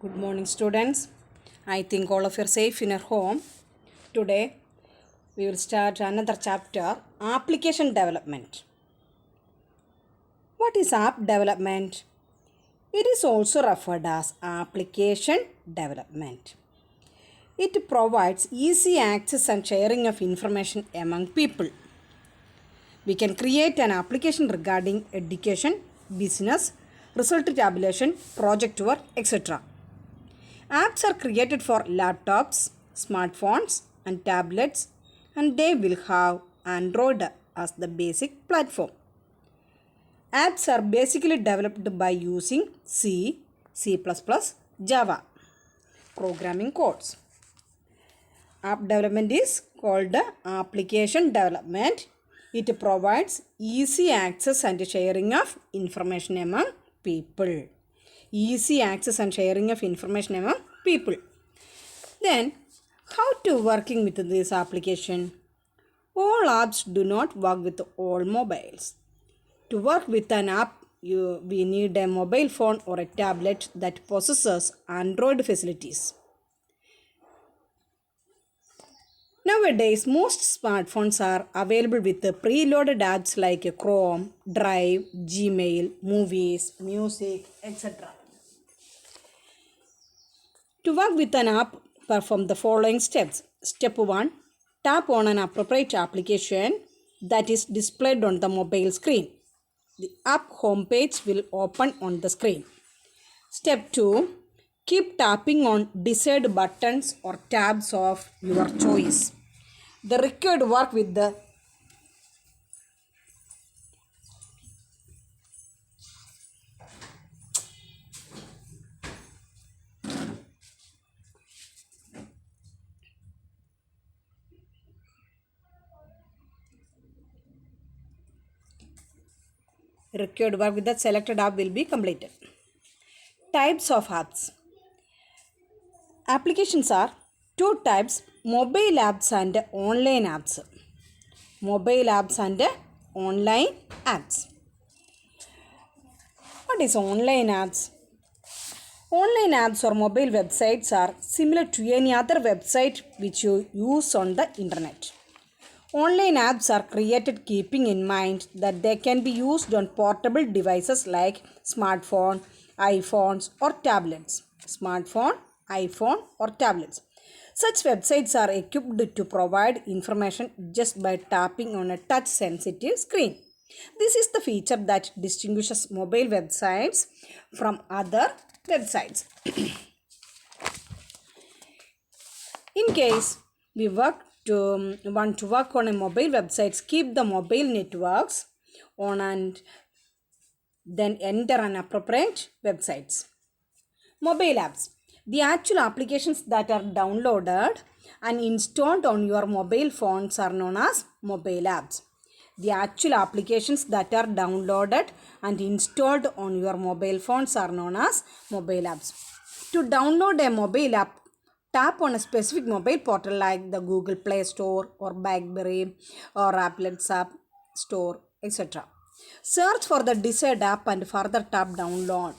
Good morning, students. I think all of you are safe in your home. Today, we will start another chapter, Application Development. What is app development? It is also referred as application development. It provides easy access and sharing of information among people. We can create an application regarding education, business, result tabulation, project work, etc. Apps are created for laptops, smartphones, and tablets, and they will have Android as the basic platform. Apps are basically developed by using C, C++, Java programming codes. App development is called application development. It provides easy access and sharing of information among people. Easy access and sharing of information among people. Then, how to working with this application? All apps do not work with all mobiles. To work with an app, we need a mobile phone or a tablet that possesses Android facilities. Nowadays, most smartphones are available with preloaded apps like Chrome, Drive, Gmail, Movies, Music, etc. To work with an app, perform the following steps. Step 1. Tap on an appropriate application that is displayed on the mobile screen. The app homepage will open on the screen. Step 2. Keep tapping on desired buttons or tabs of your choice. The required work with the selected app will be completed. Types of apps. Applications are two types, mobile apps and online apps. Mobile apps and online apps. What is online apps? Online apps or mobile websites are similar to any other website which you use on the internet. Online apps are created keeping in mind that they can be used on portable devices like smartphone, iPhones or tablets. Smartphone, iPhone or tablets. Such websites are equipped to provide information just by tapping on a touch-sensitive screen. This is the feature that distinguishes mobile websites from other websites. In case we want to work on a mobile websites, keep the mobile networks on and then enter an appropriate websites. Mobile apps. The actual applications that are downloaded and installed on your mobile phones are known as mobile apps. The actual applications that are downloaded and installed on your mobile phones are known as mobile apps. To download a mobile app, tap on a specific mobile portal like the Google Play Store or BlackBerry or Apple's App Store, etc. Search for the desired app and further tap download.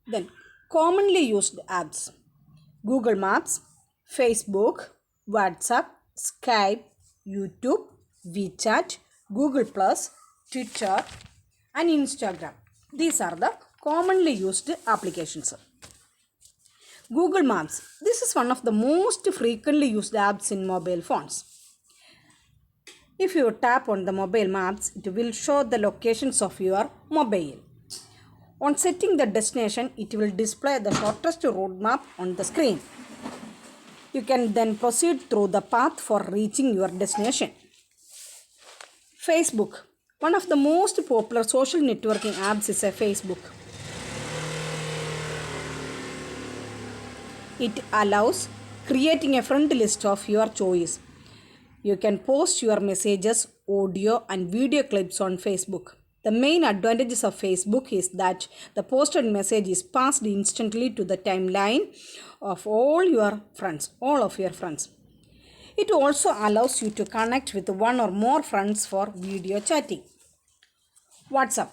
Then, commonly used apps. Google Maps, Facebook, WhatsApp, Skype, YouTube, WeChat, Google+, Twitter and Instagram. These are the commonly used applications. Google Maps. This is one of the most frequently used apps in mobile phones. If you tap on the mobile maps, it will show the locations of your mobile. On setting the destination, it will display the shortest route map on the screen. You can then proceed through the path for reaching your destination. Facebook. One of the most popular social networking apps is a Facebook. It allows creating a friend list of your choice. You can post your messages, audio and video clips on Facebook. The main advantages of Facebook is that the posted message is passed instantly to the timeline of all your friends. It also allows you to connect with one or more friends for video chatting. WhatsApp.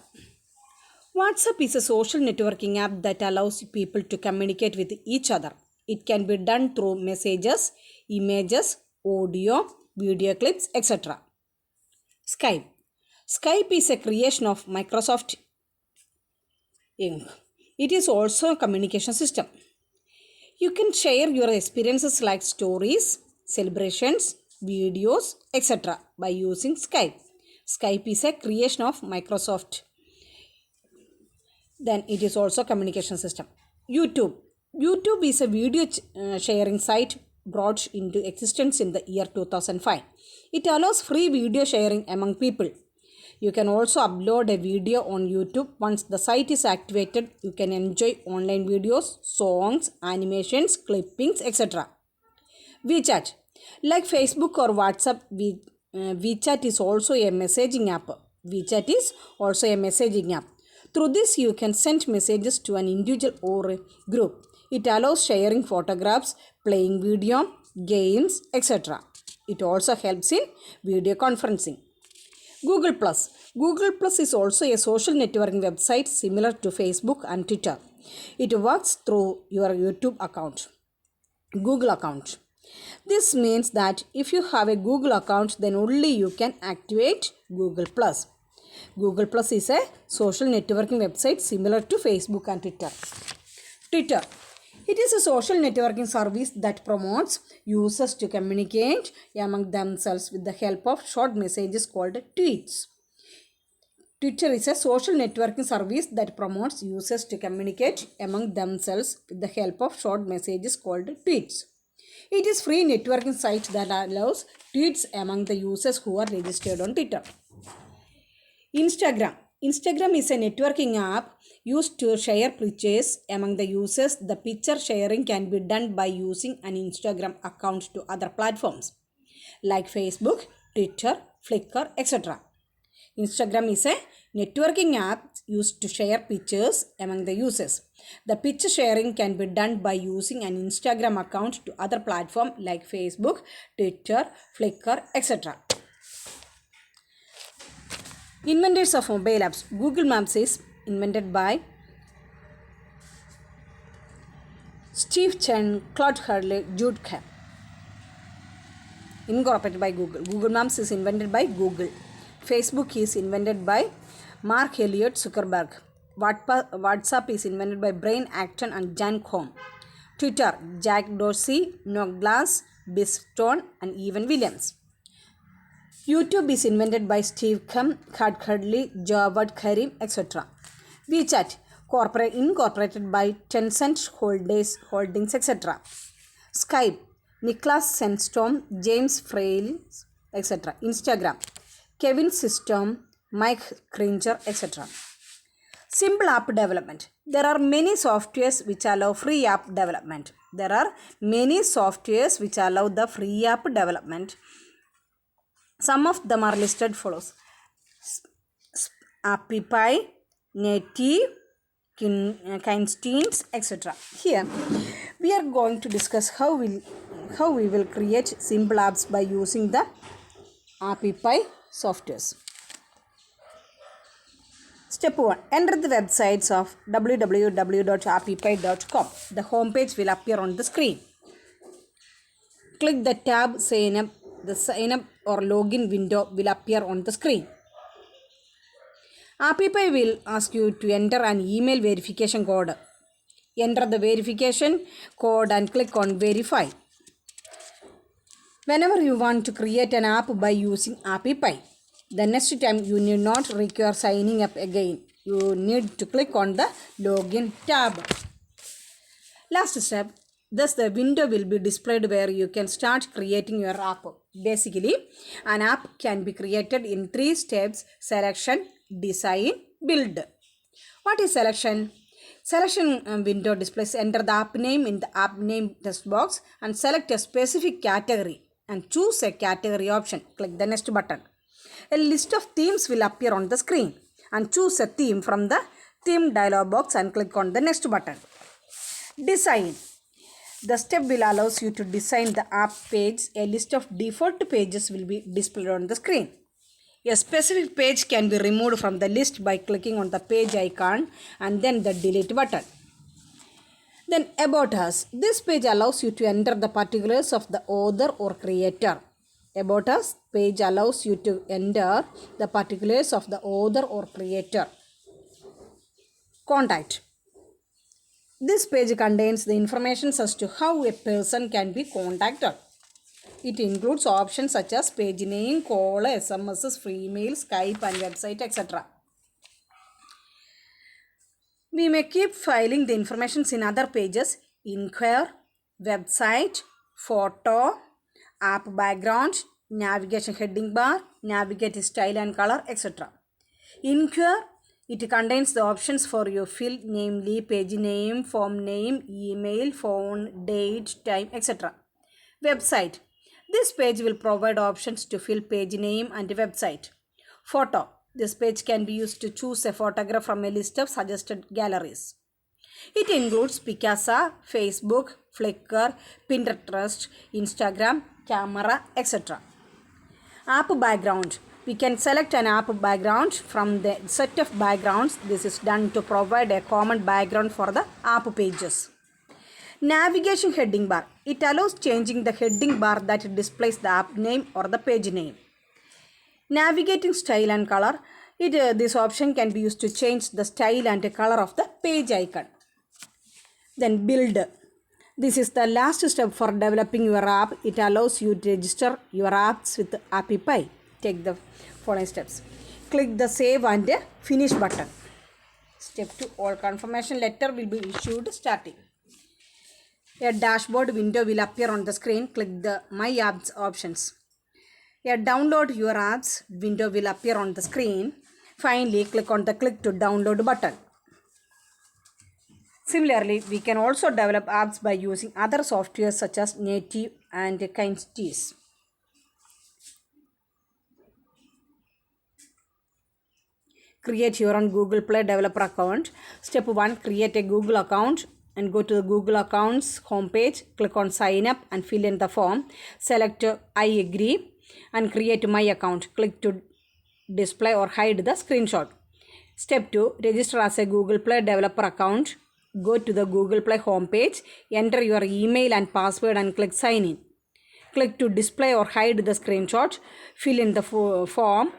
WhatsApp is a social networking app that allows people to communicate with each other. It can be done through messages, images, audio, video clips, etc. Skype. Skype is a creation of Microsoft Inc. It is also a communication system. You can share your experiences like stories, celebrations, videos, etc. by using Skype. Skype is a creation of Microsoft. Then it is also a communication system. YouTube. YouTube is a video sharing site brought into existence in the year 2005. It allows free video sharing among people. You can also upload a video on YouTube. Once the site is activated, you can enjoy online videos, songs, animations, clippings, etc. WeChat. Like Facebook or WhatsApp, WeChat is also a messaging app. WeChat is also a messaging app. Through this, you can send messages to an individual or a group. It allows sharing photographs, playing video, games, etc. It also helps in video conferencing. Google Plus. Google Plus is also a social networking website similar to Facebook and Twitter. It works through your YouTube account, Google account. This means that if you have a Google account, then only you can activate Google Plus. Google Plus is a social networking website similar to Facebook and Twitter. Twitter. It is a social networking service that promotes users to communicate among themselves with the help of short messages called tweets. Twitter is a social networking service that promotes users to communicate among themselves with the help of short messages called tweets. It is a free networking site that allows tweets among the users who are registered on Twitter. Instagram. Instagram is a networking app used to share pictures among the users. The picture sharing can be done by using an Instagram account to other platforms like Facebook, Twitter, Flickr, etc. Instagram is a networking app used to share pictures among the users. The picture sharing can be done by using an Instagram account to other platforms like Facebook, Twitter, Flickr, etc. Inventors of mobile apps. Google Maps is invented by Steve Chen, Claude Hurley, Jude Kemp. Incorporated by Google. Google Maps is invented by Google. Facebook is invented by Mark Elliott Zuckerberg. WhatsApp is invented by Brian Acton and Jan Koum. Twitter, Jack Dorsey, Noah Glass, Biston, and Evan Williams. YouTube is invented by Steve Kemp, Claude Hurley, Jawad Karim, etc. WeChat, incorporated by Tencent Holdings, etc. Skype, Niklas Sandstrom, James Frail, etc. Instagram, Kevin System, Mike Cringer, etc. Simple app development. There are many softwares which allow free app development. Some of them are listed follows: Appify, Native, Kindsteins, etc. Here we are going to discuss how we will create simple apps by using the Appify softwares. Step 1. Enter the websites of www.appify.com. The home page will appear on the screen. Click the tab Sign Up. The sign up or login window will appear on the screen. Appify will ask you to enter an email verification code. Enter the verification code and click on Verify. Whenever you want to create an app by using Appify, the next time you need not require signing up again. You need to click on the Login tab. Last step. Thus, the window will be displayed where you can start creating your app. Basically, an app can be created in 3 steps: selection, design, build. What is selection? Selection window displays. Enter the app name in the app name text box and select a specific category and choose a category option. Click the next button. A list of themes will appear on the screen and choose a theme from the theme dialog box and click on the next button. Design. The step will allow you to design the app page. A list of default pages will be displayed on the screen. A specific page can be removed from the list by clicking on the page icon and then the delete button. Then about us. This page allows you to enter the particulars of the author or creator. About us page allows you to enter the particulars of the author or creator. Contact. This page contains the information as to how a person can be contacted. It includes options such as page name, call, SMS, free email, Skype and website, etc. We may keep filing the informations in other pages: inquire, website, photo, app background, navigation heading bar, navigate style and color, etc. Inquire, it contains the options for your field, namely page name, form name, email, phone, date, time, etc. Website, this page will provide options to fill page name and website. Photo, this page can be used to choose a photograph from a list of suggested galleries. It includes Picasa, Facebook, Flickr, Pinterest, Instagram, camera, etc. App background. We can select an app background from the set of backgrounds. This is done to provide a common background for the app pages. Navigation heading bar. It allows changing the heading bar that displays the app name or the page name. Navigating style and color. This option can be used to change the style and color of the page icon. Then build. This is the last step for developing your app. It allows you to register your apps with AppyPie. Take the following steps. Click the save and finish button. Step 2. All confirmation letter will be issued starting. A dashboard window will appear on the screen. Click the My Apps options. A download your apps window will appear on the screen. Finally, click on the click to download button. Similarly, we can also develop apps by using other software such as Native and Kinesis. Create your own Google Play developer account. Step 1. Create a Google account and go to the Google Accounts homepage. Click on Sign Up and fill in the form. Select I agree and create my account. Click to display or hide the screenshot. Step 2. Register as a Google Play developer account. Go to the Google Play homepage. Enter your email and password and click Sign In. Click to display or hide the screenshot. Fill in the form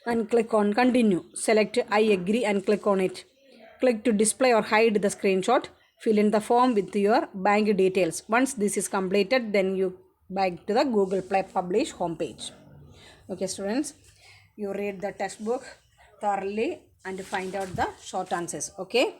and click on Continue. Select I agree and click on it. Click to display or hide the screenshot. Fill in the form with your bank details. Once this is completed, then you back to the Google Play Publish homepage. Okay, students, you read the textbook thoroughly and find out the short answers. Okay.